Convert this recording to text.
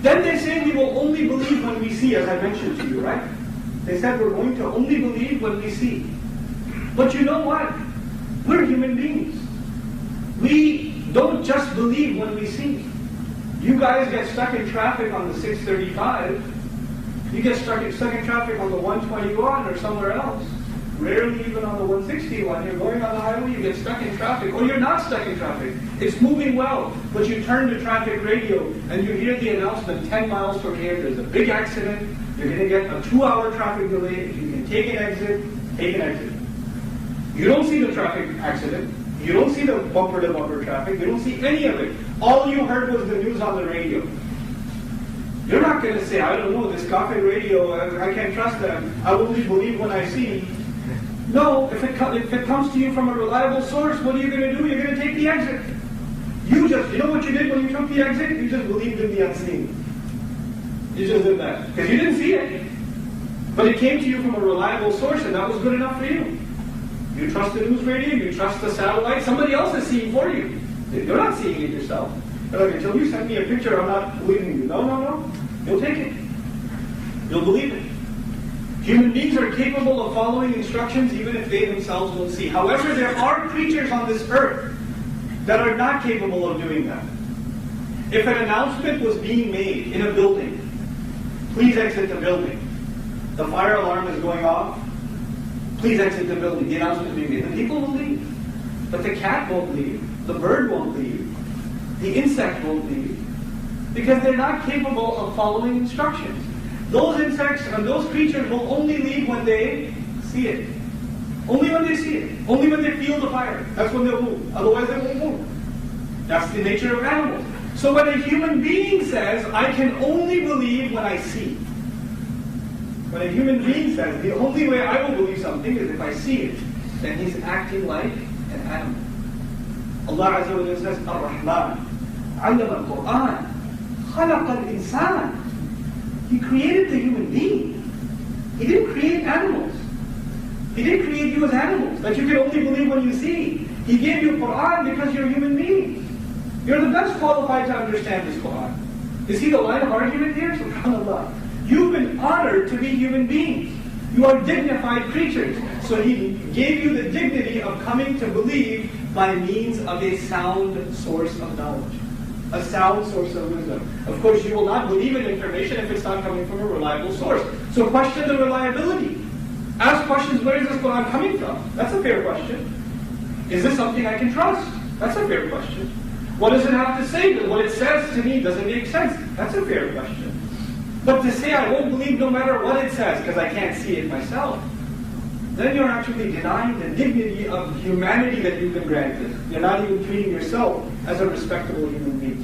Then they say we will only believe when we see, as I mentioned to you, right? They said we're going to only believe when we see. But you know what? We're human beings. We don't just believe when we see. You guys get stuck in traffic on the 635. You get stuck in traffic on the 121 or somewhere else. Rarely even on the 161. You're going on the highway, you get stuck in traffic. Or you're not stuck in traffic. It's moving well. But you turn to traffic radio and you hear the announcement 10 miles from here, there's a big accident. You're going to get a 2-hour traffic delay. If you can take an exit, take an exit. You don't see the traffic accident. You don't see the bumper-to-bumper traffic. You don't see any of it. All you heard was the news on the radio. You're not going to say, I don't know, this coffee radio, I can't trust them. I will only believe when I see. No, if it comes to you from a reliable source, what are you going to do? You're going to take the exit. You know what you did when you took the exit? You just believed in the unseen. You just did that. Because you didn't see it. But it came to you from a reliable source, and that was good enough for you. You trust the news radio, you trust the satellite, somebody else is seeing for you. You're not seeing it yourself. You're like, until you send me a picture, I'm not believing you. No. You'll take it. You'll believe it. Human beings are capable of following instructions even if they themselves won't see. However, there are creatures on this earth that are not capable of doing that. If an announcement was being made in a building, please exit the building. The fire alarm is going off. Please exit the building. The announcement is being made. The people will leave. But the cat won't leave. The bird won't leave. The insect won't leave. Because they're not capable of following instructions. Those insects and those creatures will only leave when they see it. Only when they see it. Only when they feel the fire. That's when they'll move. Otherwise they won't move. That's the nature of animals. So when a human being says, I can only believe when I see. When a human being says, the only way I will believe something is if I see it, then he's acting like an animal. Allah Azza wa Jalla says, Ar-Rahman, 'allama al-Quran, khalaqa al-insan. He created the human being. He didn't create animals. He didn't create you as animals, that you can only believe when you see. He gave you Quran because you're a human being. You're the best qualified to understand this Quran. You see the line of argument here? SubhanAllah. You've been honored to be human beings. You are dignified creatures. So He gave you the dignity of coming to believe by means of a sound source of knowledge. A sound source of wisdom. Of course, you will not believe in information if it's not coming from a reliable source. So question the reliability. Ask questions, where is this Quran coming from? That's a fair question. Is this something I can trust? That's a fair question. What does it have to say? What it says to me doesn't make sense. That's a fair question. But to say I won't believe no matter what it says because I can't see it myself, then you're actually denying the dignity of humanity that you've been granted. You're not even treating yourself as a respectable human being.